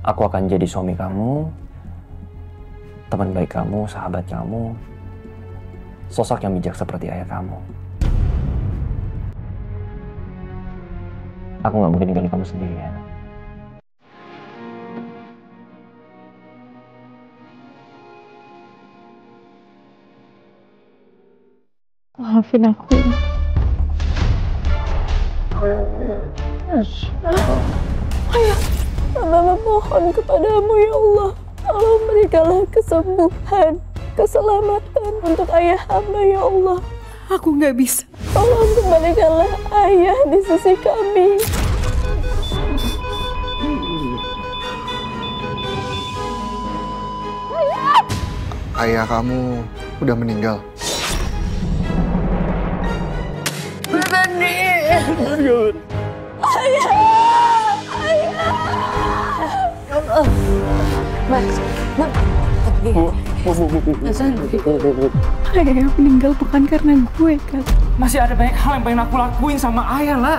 Aku akan jadi suami kamu, teman baik kamu, sahabat kamu, sosok yang bijak seperti ayah kamu. Aku nggak mungkin ninggalin kamu sendirian. Maafin aku. Ayah, Mama mohon kepadamu ya Allah. Tolong berikanlah kesembuhan, keselamatan untuk ayah hamba ya Allah. Aku nggak bisa. Tolong kembalikanlah ayah di sisi kami. Ayah kamu udah meninggal. Ayah meninggal bukan karena gue kan. Masih ada banyak hal yang pengen aku lakuin sama ayah, lah.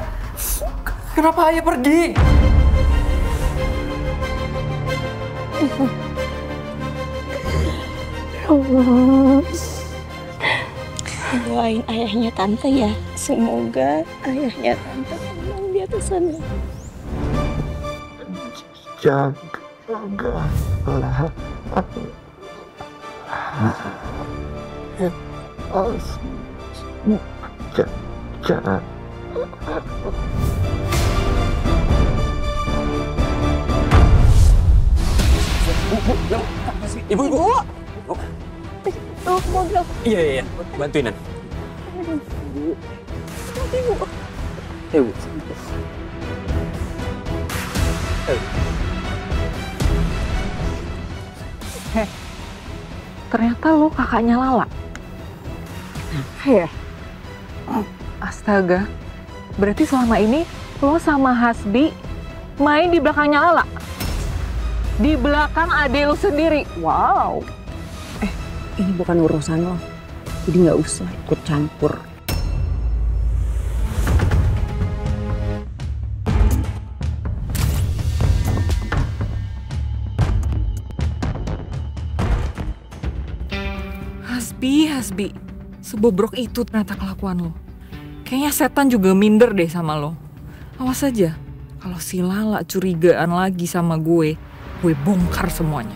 Kenapa ayah pergi? Allah. Doain ayahnya tante ya. Semoga ayahnya tante tenang di atas sana. Jagalah aku. Jangan. Ibu. Tuh, mobil. Iya. Bantuin, Nan. Ibu. Ternyata lo kakaknya Lala. Ya. Astaga. Berarti selama ini lo sama Hasbi main di belakangnya Lala. Di belakang adek lo sendiri. Wow. Ini bukan urusan lo, jadi nggak usah ikut campur. Hasbi, sebobrok itu ternyata kelakuan lo. Kayaknya setan juga minder deh sama lo. Awas aja, kalau si Lala curigaan lagi sama gue bongkar semuanya.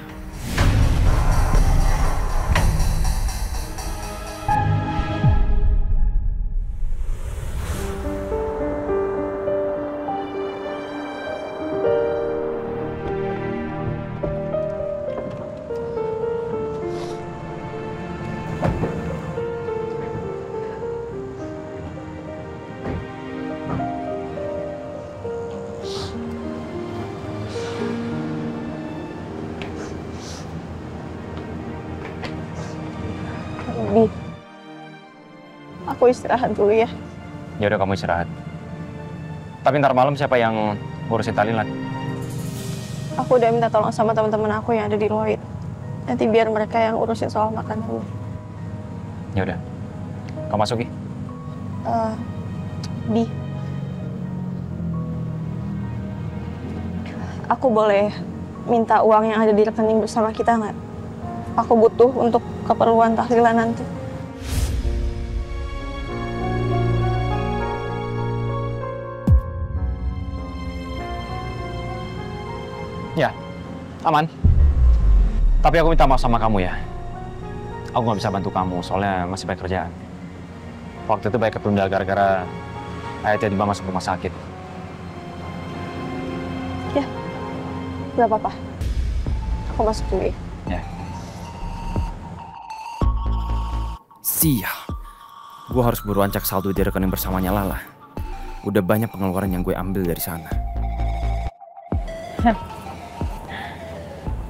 Bi, aku istirahat dulu ya. Ya udah, kamu istirahat. Tapi ntar malam siapa yang ngurusin Talilan? Aku udah minta tolong sama teman-teman aku yang ada di Lloyd. Nanti biar mereka yang urusin soal makan dulu. Ya udah, kamu masuk Ki. Bi, aku boleh minta uang yang ada di rekening bersama kita nggak? Aku butuh untuk keperluan tahlilan nanti. Ya, aman. Tapi aku minta maaf sama kamu ya. Aku nggak bisa bantu kamu, soalnya masih banyak kerjaan. Waktu itu banyak ketunda gara-gara ayah tiba-tiba masuk rumah sakit. Ya, nggak apa-apa. Aku masuk dulu ya. Ya. Sial. Gue harus beruan cek saldo di rekening bersamanya Lala. Udah banyak pengeluaran yang gue ambil dari sana.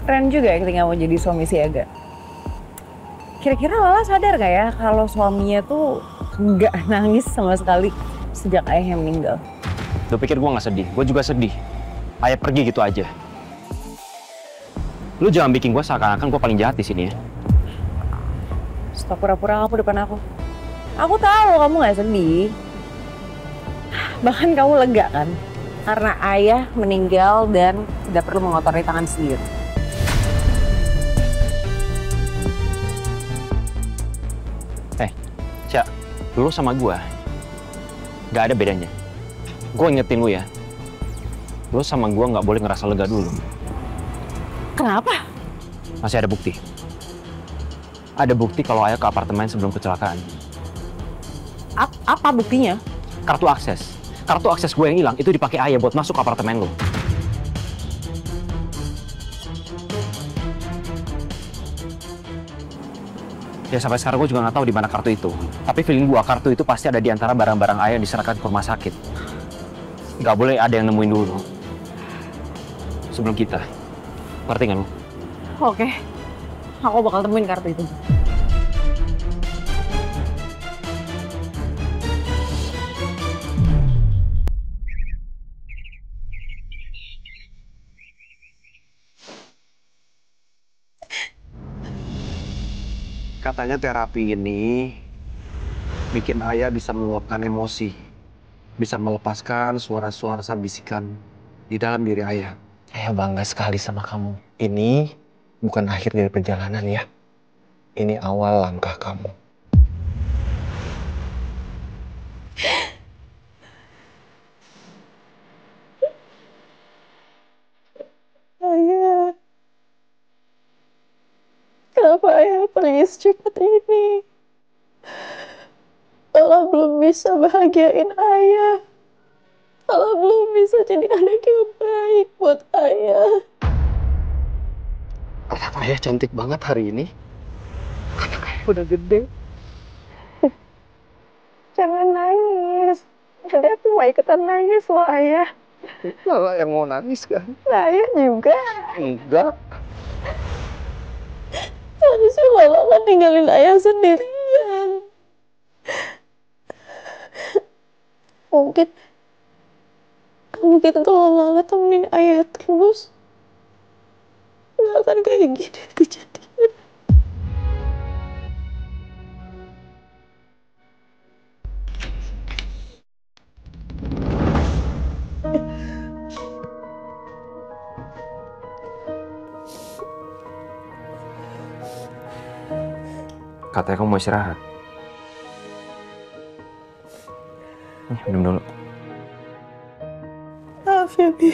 Keren juga ya ketika mau jadi suami si Aga. Kira-kira Lala sadar gak ya kalau suaminya tuh nggak nangis sama sekali sejak ayahnya meninggal? Lo pikir gue nggak sedih? Gue juga sedih. Ayah pergi gitu aja. Lu jangan bikin gue seakan-akan gue paling jahat di sini ya. Stop pura-pura kamu depan aku. Aku tahu kamu nggak sedih. Bahkan kamu lega kan? Karena ayah meninggal dan tidak perlu mengotori tangan sendiri. Cak, lu sama gua gak ada bedanya. Gua ingetin lu ya, lu sama gua nggak boleh ngerasa lega dulu. Kenapa? Masih ada bukti. Ada bukti kalau ayah ke apartemen sebelum kecelakaan. Apa buktinya? Kartu akses. Kartu akses gue yang hilang itu dipakai ayah buat masuk ke apartemen lu. Ya sampai sekarang gue juga nggak tahu di mana kartu itu. Tapi feeling gue kartu itu pasti ada di antara barang-barang ayah yang diserahkan ke rumah sakit. Nggak boleh ada yang nemuin dulu. Sebelum kita. Ngerti nggak lu? Oke. Aku bakal temuin kartu itu. Katanya terapi ini bikin ayah bisa meluapkan emosi, bisa melepaskan suara-suara bisikan di dalam diri ayah. Ayah bangga sekali sama kamu. Ini bukan akhir dari perjalanan ya. Ini awal langkah kamu. Ayah, kenapa ayah pergi secepat ini? Allah belum bisa bahagiain ayah. Allah belum bisa jadi anak yang baik buat ayah. Anak ayah cantik banget hari ini. Anak ayah udah gede. Jangan nangis. Jadi aku mau ikutan nangis loh ayah. Lala yang mau nangis kan? Nah, ayah juga. Enggak. Harusnya Lala kan tinggalin ayah sendirian. Mungkin kalau Lala temenin ayah terus, nggak akan kayak gini kejadian. Katanya kamu mau istirahat. Minum dulu. Maaf ya, Bi.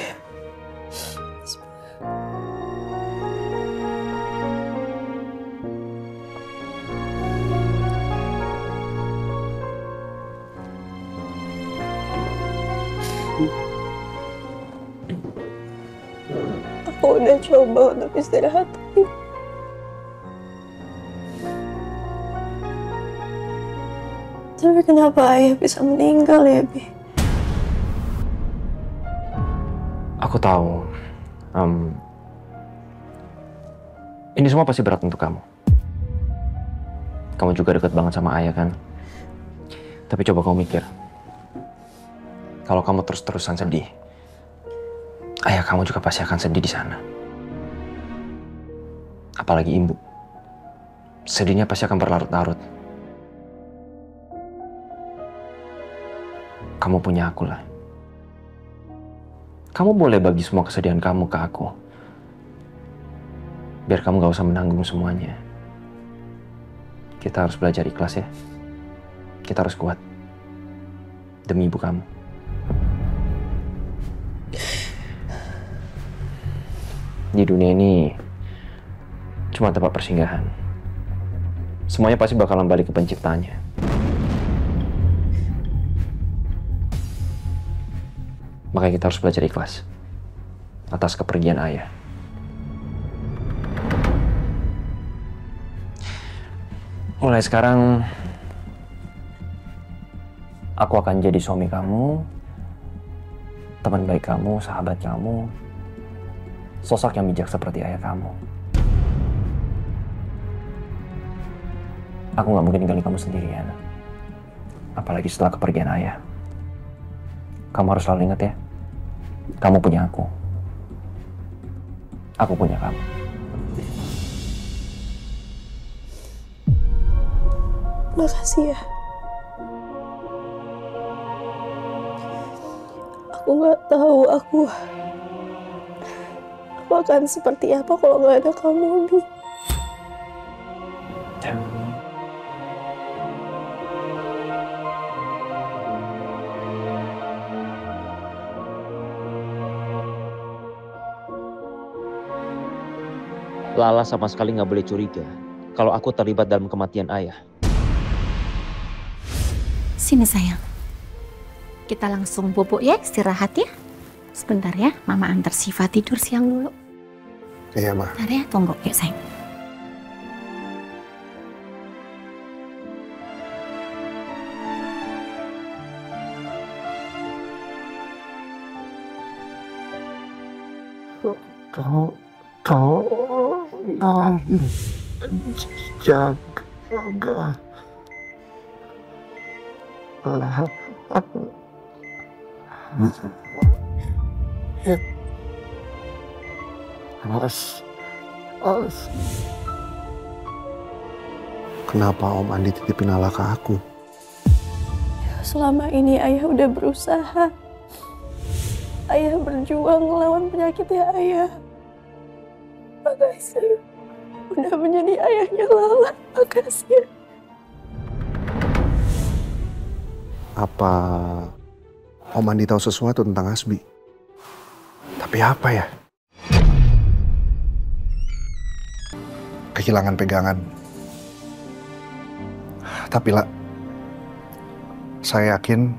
Aku udah coba untuk istirahat. Tapi kenapa ayah bisa meninggal ya, Bi? Aku tahu. Ini semua pasti berat untuk kamu. Kamu juga dekat banget sama ayah kan? Tapi coba kamu mikir. Kalau kamu terus-terusan sedih, ayah kamu juga pasti akan sedih di sana. Apalagi ibu. Sedihnya pasti akan berlarut-larut. Kamu punya aku lah. Kamu boleh bagi semua kesedihan kamu ke aku. Biar kamu gak usah menanggung semuanya. Kita harus belajar ikhlas ya. Kita harus kuat. Demi ibu kamu. Di dunia ini cuma tempat persinggahan. Semuanya pasti bakalan balik ke penciptanya. Makanya kita harus belajar ikhlas atas kepergian ayah. Mulai sekarang, aku akan jadi suami kamu, teman baik kamu, sahabat kamu, sosok yang bijak seperti ayah kamu. Aku gak mungkin ninggalin kamu sendirian. Apalagi setelah kepergian ayah. Kamu harus selalu ingat ya, kamu punya aku. Aku punya kamu. Makasih ya. Aku Aku nggak tahu aku akan seperti apa kalau nggak ada kamu, Bi. Lala sama sekali nggak boleh curiga kalau aku terlibat dalam kematian ayah. Sini sayang. Kita langsung bubuk ya, istirahat ya. Sebentar ya, Mama antar Siva tidur siang dulu. Iya, Ma. Bentar ya, tunggu. Yuk sayang. Tolong jaga lah aku. Harus. Kenapa Om Andi titipin Lala ke aku? Selama ini ayah udah berusaha. Ayah berjuang melawan penyakitnya ayah. Makasih. Udah menjadi ayahnya Lala. Makasih. Apa Om Andi tahu sesuatu tentang Asbi? Tapi apa ya? Kehilangan pegangan. Tapi lah, saya yakin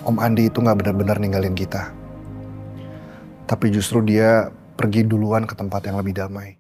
Om Andi itu nggak benar-benar ninggalin kita. Tapi justru dia pergi duluan ke tempat yang lebih damai.